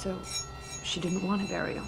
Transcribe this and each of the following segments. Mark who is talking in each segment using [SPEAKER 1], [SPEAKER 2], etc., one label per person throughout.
[SPEAKER 1] So, she didn't want a burial.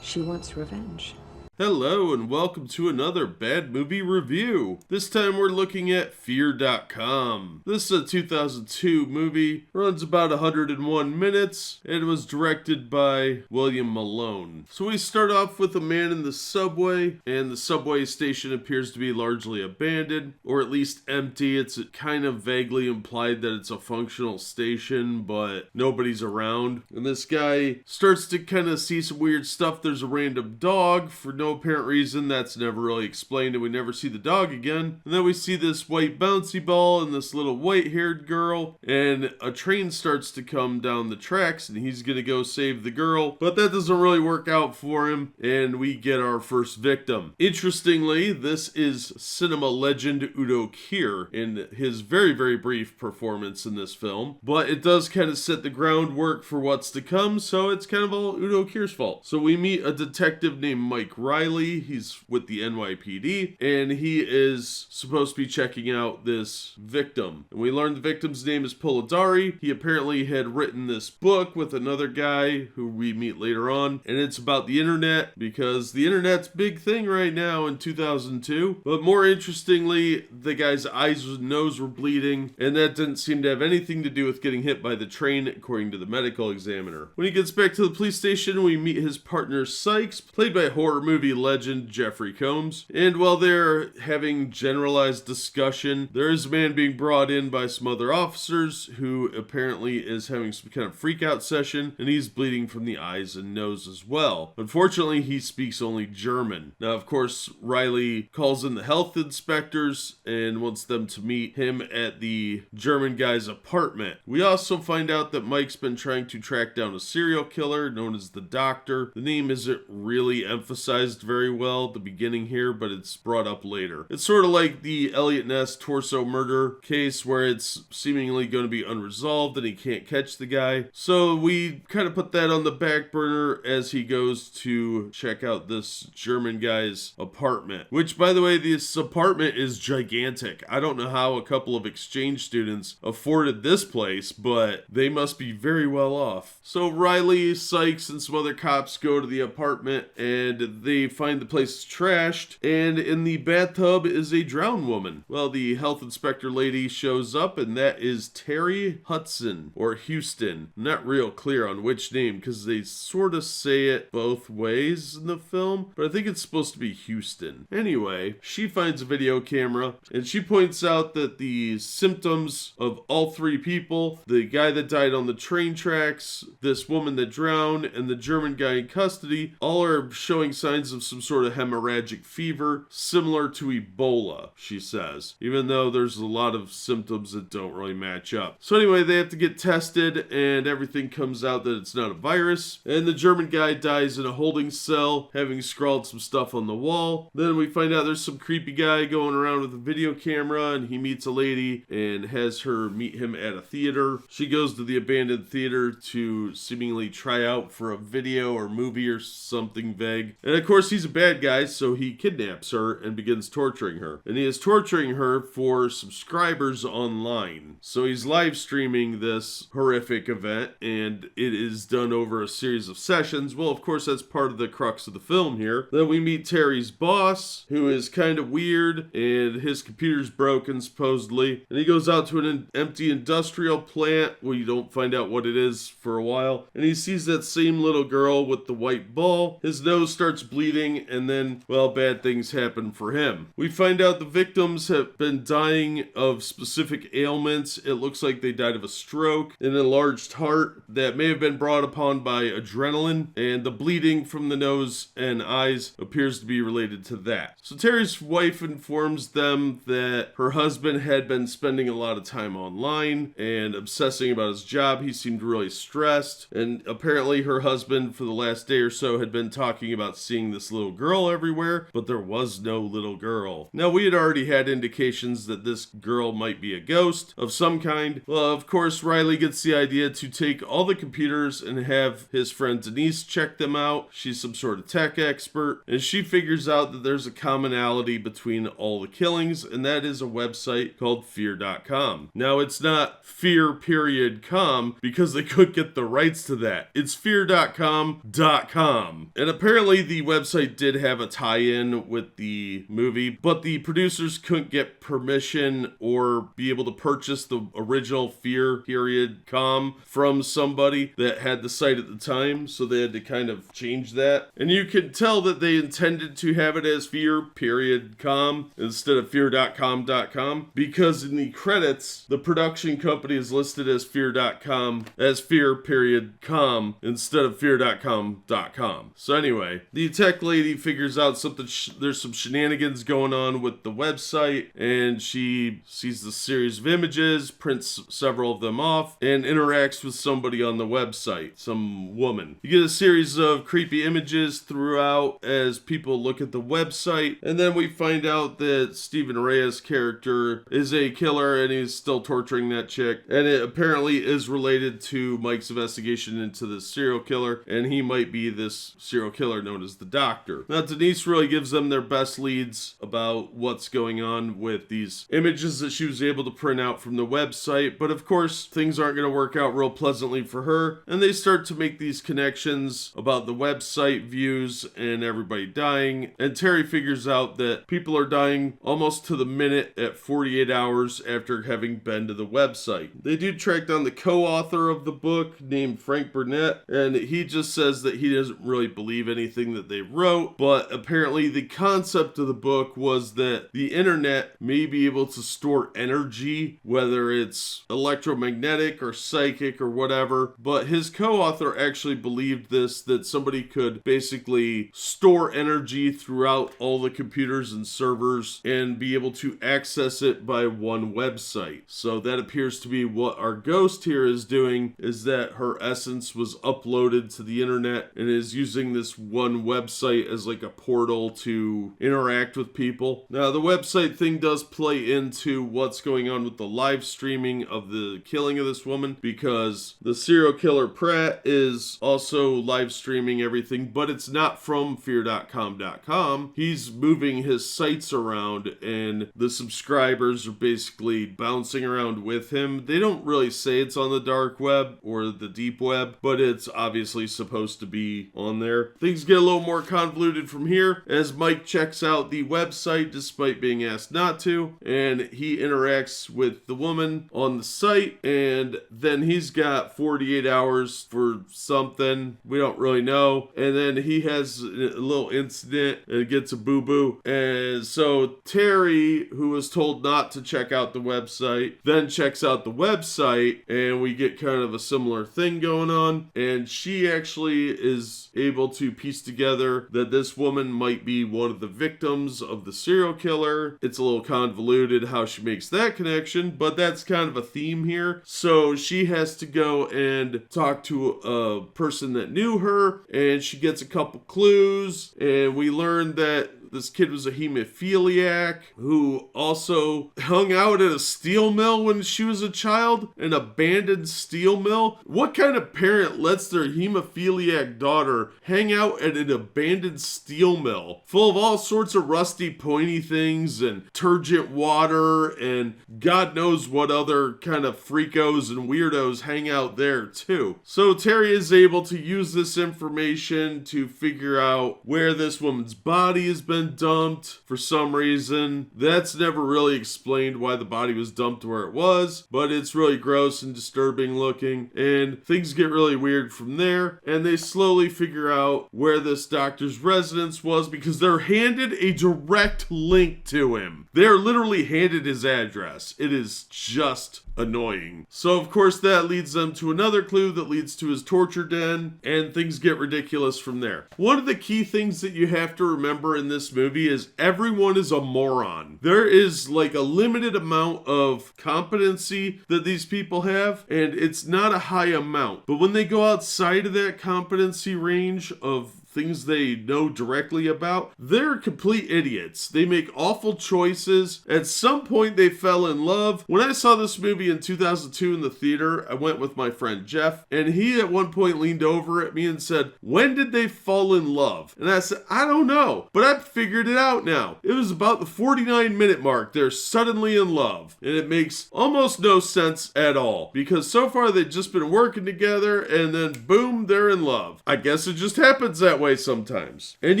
[SPEAKER 1] She wants revenge.
[SPEAKER 2] Hello and welcome to another Bad Movie Review. This time we're looking at Feardotcom. This is a 2002 movie, runs about 101 minutes, and it was directed by William Malone. So we start off with a man in the subway, and the subway station appears to be largely abandoned, or at least empty. It's kind of vaguely implied that it's a functional station, but nobody's around. And this guy starts to kind of see some weird stuff. There's a random dog for no apparent reason that's never really explained, and we never see the dog again. And then we see this white bouncy ball and this little white-haired girl, and a train starts to come down the tracks, and he's gonna go save the girl, but that doesn't really work out for him, and we get our first victim. Interestingly, this is cinema legend Udo Kier in his very, very brief performance in this film, but it does kind of set the groundwork for what's to come, so it's kind of all Udo Kier's fault. So we meet a detective named Mike Riley. He's with the NYPD, and he is supposed to be checking out this victim. And we learn the victim's name is Polidari. He apparently had written this book with another guy who we meet later on, and it's about the internet, because the internet's a big thing right now in 2002. But more interestingly, the guy's eyes and nose were bleeding, and that didn't seem to have anything to do with getting hit by the train, according to the medical examiner. When he gets back to the police station, we meet his partner Sykes, played by horror movie legend Jeffery Combs. And while they're having generalized discussion, there is a man being brought in by some other officers who apparently is having some kind of freak out session, and he's bleeding from the eyes and nose as well. Unfortunately, he speaks only German. Now, of course, Riley calls in the health inspectors and wants them to meet him at the German guy's apartment. We also find out that Mike's been trying to track down a serial killer known as the Doctor. The name isn't really emphasized very well at the beginning here, but it's brought up later. It's sort of like the Elliot Ness torso murder case, where it's seemingly going to be unresolved and he can't catch the guy. So we kind of put that on the back burner as he goes to check out this German guy's apartment, which, by the way, this apartment is gigantic. I don't know how a couple of exchange students afforded this place, but they must be very well off. So Riley, Sykes, and some other cops go to the apartment, and they find the place trashed, and in the bathtub is a drowned woman. Well, the health inspector lady shows up, and that is Terry Hudson, or Houston. I'm not real clear on which name, because they sort of say it both ways in the film, but I think it's supposed to be Houston. Anyway, she finds a video camera, and she points out that the symptoms of all three people, the guy that died on the train tracks, this woman that drowned, and the German guy in custody, all are showing signs of some sort of hemorrhagic fever, similar to Ebola, she says, even though there's a lot of symptoms that don't really match up. So anyway, they have to get tested, and everything comes out that it's not a virus, and the German guy dies in a holding cell, having scrawled some stuff on the wall. Then we find out there's some creepy guy going around with a video camera, and he meets a lady and has her meet him at a theater. She goes to the abandoned theater to seemingly try out for a video or movie or something vague. And of course, he's a bad guy, so he kidnaps her and begins torturing her. And he is torturing her for subscribers online. So he's live streaming this horrific event, and it is done over a series of sessions. Well, of course, that's part of the crux of the film here. Then we meet Terry's boss, who is kind of weird, and his computer's broken, supposedly. And he goes out to an empty industrial plant. We don't find out what it is for a while. And he sees that same little girl with the white ball. His nose starts bleeding, and then, well, bad things happen for him. We find out the victims have been dying of specific ailments. It looks like they died of a stroke, an enlarged heart that may have been brought upon by adrenaline, and the bleeding from the nose and eyes appears to be related to that. So Terry's wife informs them that her husband had been spending a lot of time online and obsessing about his job. He seemed really stressed, and apparently her husband for the last day or so had been talking about seeing this little girl everywhere, but there was no little girl. Now, we had already had indications that this girl might be a ghost of some kind. Well, of course, Riley gets the idea to take all the computers and have his friend Denise check them out. She's some sort of tech expert, and she figures out that there's a commonality between all the killings, and that is a website called Fear.com. Now, it's not Fear.com because they couldn't get the rights to that. It's Feardotcom.com. And apparently the website did have a tie-in with the movie, but the producers couldn't get permission or be able to purchase the original Fear.com from somebody that had the site at the time, so they had to kind of change that. And you can tell that they intended to have it as Fear.com instead of Feardotcom.com, because in the credits, the production company is listed as Fear.com as Fear.com instead of Fear.com.com. So anyway, the tech lady figures out something, there's some shenanigans going on with the website, and she sees the series of images, prints several of them off, and interacts with somebody on the website, some woman. You get a series of creepy images throughout as people look at the website, and then we find out that Stephen Reyes' character is a killer, and he's still torturing that chick, and it apparently is related to Mike's investigation into this serial killer, and he might be this serial killer known as the Doctor. Now, Denise really gives them their best leads about what's going on with these images that she was able to print out from the website, but of course, things aren't going to work out real pleasantly for her, and they start to make these connections about the website views and everybody dying, and Terry figures out that people are dying almost to the minute at 48 hours after having been to the website. They do track down the co-author of the book named Frank Burnett, and he just says that he doesn't really believe anything that they wrote, but apparently the concept of the book was that the internet may be able to store energy, whether it's electromagnetic or psychic or whatever, but his co-author actually believed this, that somebody could basically store energy throughout all the computers and servers and be able to access it by one website. So that appears to be what our ghost here is doing, is that her essence was uploaded to the internet and is using this one website as like a portal to interact with people. Now, the website thing does play into what's going on with the live streaming of the killing of this woman, because the serial killer Pratt is also live streaming everything, but it's not from Fear.com.com. He's moving his sites around, and the subscribers are basically bouncing around with him. They don't really say it's on the dark web or the deep web, but it's obviously supposed to be on there. Things get a little more convoluted from here as Mike checks out the website despite being asked not to, and he interacts with the woman on the site, and then he's got 48 hours for something we don't really know, and then he has a little incident and gets a boo-boo, and so Terry, who was told not to check out the website, then checks out the website, and we get kind of a similar thing going on, and she actually is able to piece together that this woman might be one of the victims of the serial killer. It's a little convoluted how she makes that connection, but that's kind of a theme here. So she has to go and talk to a person that knew her, and she gets a couple clues, and we learn that this kid was a hemophiliac who also hung out at a steel mill when she was a child, an abandoned steel mill. What kind of parent lets their hemophiliac daughter hang out at an abandoned steel mill full of all sorts of rusty, pointy things and turgid water and God knows what other kind of freakos and weirdos hang out there too? So Terry is able to use this information to figure out where this woman's body has been dumped for some reason. That's never really explained why the body was dumped where it was, but it's really gross and disturbing looking, and things get really weird from there, and they slowly figure out where this doctor's residence was because they're handed a direct link to him. They're literally handed his address. It is just annoying. So of course that leads them to another clue that leads to his torture den, and things get ridiculous from there. One of the key things that you have to remember in this movie is everyone is a moron. There is like a limited amount of competency that these people have, and it's not a high amount. But when they go outside of that competency range of things they know directly about. They're complete idiots. They make awful choices. At some point, they fell in love. When I saw this movie in 2002 in the theater, I went with my friend Jeff, and he at one point leaned over at me and said, "When did they fall in love?" And I said, "I don't know, but I've figured it out now. It was about the 49-minute mark. They're suddenly in love." And it makes almost no sense at all, because so far they've just been working together, and then boom, they're in love. I guess it just happens that way sometimes. And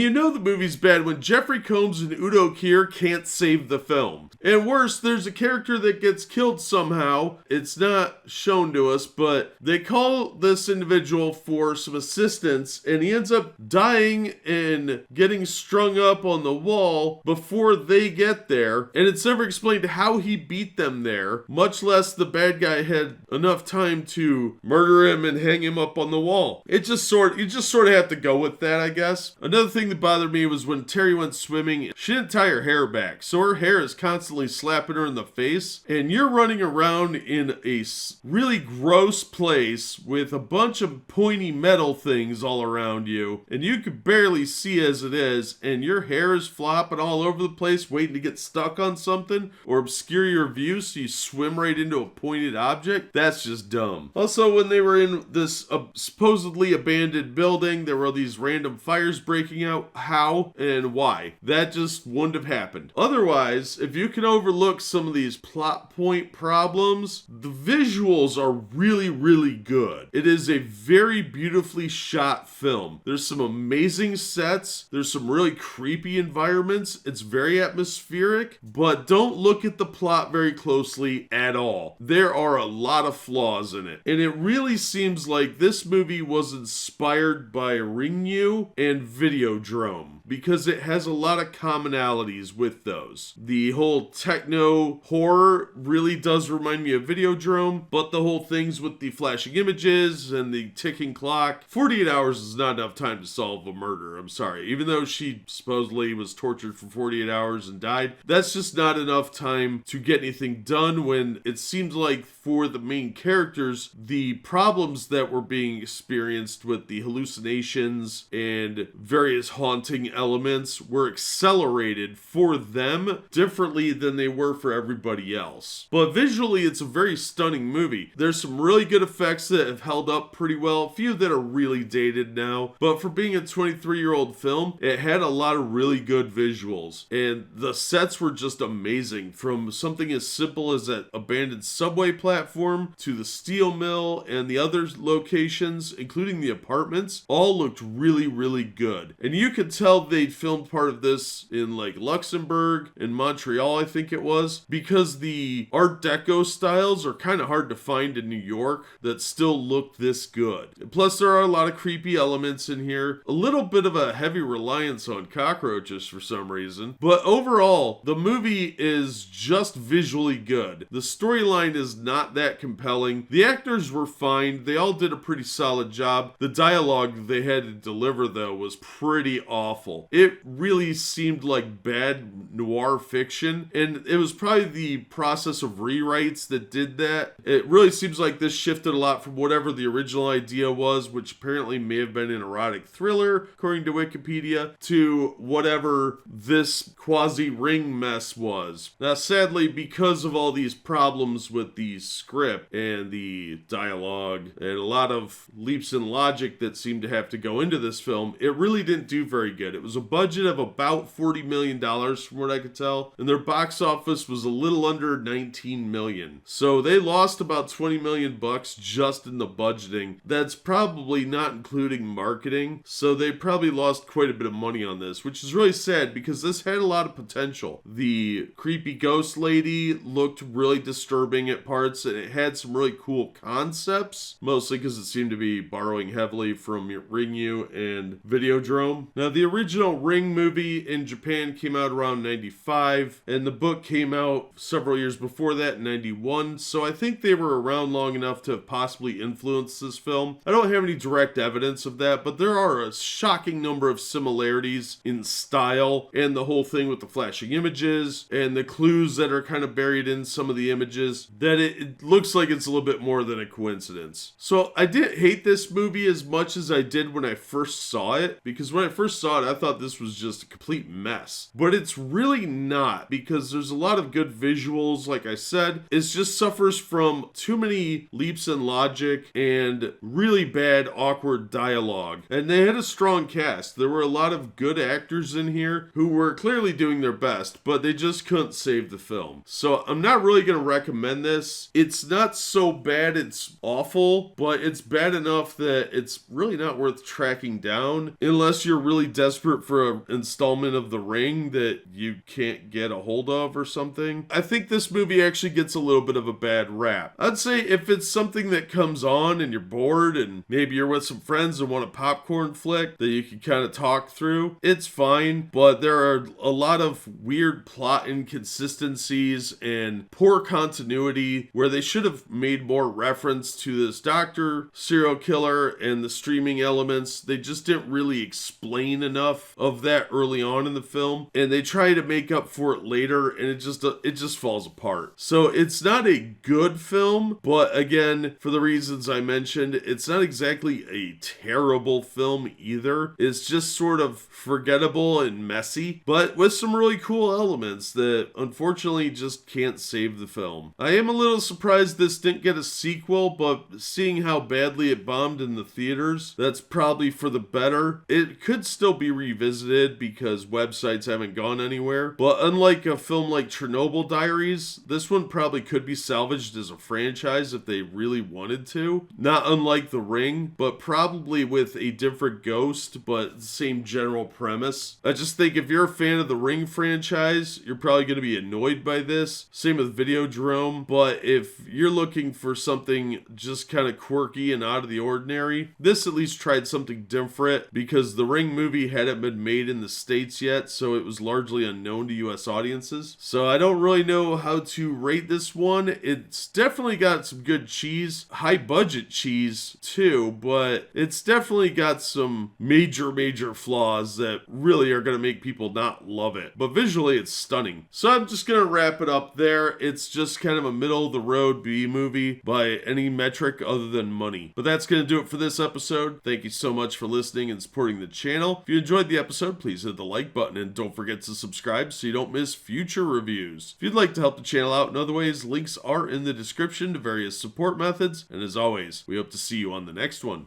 [SPEAKER 2] you know the movie's bad when Jeffrey Combs and Udo Kier can't save the film. And worse, there's a character that gets killed somehow. It's not shown to us, but they call this individual for some assistance, and he ends up dying and getting strung up on the wall before they get there. And it's never explained how he beat them there, much less the bad guy had enough time to murder him and hang him up on the wall. You just sort of have to go with that, I guess. Another thing that bothered me was when Terry went swimming, she didn't tie her hair back, so her hair is constantly slapping her in the face, and you're running around in a really gross place with a bunch of pointy metal things all around you, and you can barely see as it is, and your hair is flopping all over the place waiting to get stuck on something or obscure your view so you swim right into a pointed object. That's just dumb. Also, when they were in this supposedly abandoned building, there were these random fires breaking out. How and why? That just wouldn't have happened. Otherwise, if you can overlook some of these plot point problems, the visuals are really, really good. It is a very beautifully shot film. There's some amazing sets. There's some really creepy environments. It's very atmospheric, but don't look at the plot very closely at all. There are a lot of flaws in it. And it really seems like this movie was inspired by Ringu and Videodrome, because it has a lot of commonalities with those. The whole techno horror really does remind me of Videodrome, but the whole things with the flashing images and the ticking clock, 48 hours is not enough time to solve a murder. I'm sorry. Even though she supposedly was tortured for 48 hours and died, that's just not enough time to get anything done when it seems like for the main characters, the problems that were being experienced with the hallucinations and various haunting elements were accelerated for them differently than they were for everybody else. But visually, it's a very stunning movie. There's some really good effects that have held up pretty well, a few that are really dated now, but for being a 23-year-old film, it had a lot of really good visuals, and the sets were just amazing, from something as simple as that abandoned subway platform to the steel mill and the other locations, including the apartments, all looked really, really good. And you could tell they filmed part of this in like Luxembourg and Montreal, I think it was, because the Art Deco styles are kind of hard to find in New York that still look this good. And plus, there are a lot of creepy elements in here, a little bit of a heavy reliance on cockroaches for some reason, but overall, the movie is just visually good. The storyline is not that compelling. The actors were fine. They all did a pretty solid job. The dialogue they had to deliver, though, was pretty awful. It really seemed like bad noir fiction, and it was probably the process of rewrites that did that. It really seems like this shifted a lot from whatever the original idea was, which apparently may have been an erotic thriller, according to Wikipedia, to whatever this quasi-Ring mess was. Now, sadly, because of all these problems with the script and the dialogue and a lot of leaps in logic that seemed to have to go into this film, it really didn't do very good. It was a budget of about $40 million from what I could tell, and their box office was a little under $19 million. So they lost about $20 million just in the budgeting. That's probably not including marketing, so they probably lost quite a bit of money on this, which is really sad because this had a lot of potential. The creepy ghost lady looked really disturbing at parts, and it had some really cool concepts, mostly because it seemed to be borrowing heavily from Ringu and Videodrome. Now, the original Ring movie in Japan came out around 95, and the book came out several years before that in 91, so I think they were around long enough to have possibly influenced this film. I don't have any direct evidence of that, but there are a shocking number of similarities in style and the whole thing with the flashing images and the clues that are kind of buried in some of the images, that it it looks like it's a little bit more than a coincidence. So I didn't hate this movie as much as I did when I first saw it, because when I first saw it, I thought this was just a complete mess. But it's really not, because there's a lot of good visuals, like I said. It just suffers from too many leaps in logic and really bad, awkward dialogue. And they had a strong cast. There were a lot of good actors in here who were clearly doing their best, but they just couldn't save the film. So I'm not really going to recommend this. It's not so bad it's awful, but it's bad enough that it's really not worth tracking down unless you're really desperate for an installment of The Ring that you can't get a hold of or something. I think this movie actually gets a little bit of a bad rap. I'd say if it's something that comes on and you're bored and maybe you're with some friends and want a popcorn flick that you can kind of talk through, it's fine, but there are a lot of weird plot inconsistencies and poor continuity where they should have made more reference to this doctor, serial killer, and the streaming elements. They just didn't really explain enough of that early on in the film, and they try to make up for it later, and it just falls apart. So it's not a good film, but again, for the reasons I mentioned, it's not exactly a terrible film either. It's just sort of forgettable and messy, but with some really cool elements that unfortunately just can't save the film. I am a little surprised this didn't get a sequel, but seeing how badly it bombed in the theaters, that's probably for the better. It could still be revisited because websites haven't gone anywhere, but unlike a film like Chernobyl Diaries, this one probably could be salvaged as a franchise if they really wanted to. Not unlike The Ring, but probably with a different ghost, but same general premise. I just think if you're a fan of the Ring franchise, you're probably going to be annoyed by this. Same with Videodrome, but if you're looking for something just kind of quirky and out of the ordinary, this at least tried something different because the Ring movie hadn't been made in the States yet, so it was largely unknown to US audiences. So I don't really know how to rate this one. It's definitely got some good cheese, high budget cheese too, but it's definitely got some major flaws that really are going to make people not love it. But visually it's stunning. So I'm just going to wrap it up there. It's just kind of a middle of the road B movie by any metric other than money. But that's going to do it for this episode. Thank you so much for listening and supporting the channel. If you enjoyed the episode, please hit the like button and don't forget to subscribe so you don't miss future reviews. If you'd like to help the channel out in other ways, links are in the description to various support methods. And as always, we hope to see you on the next one.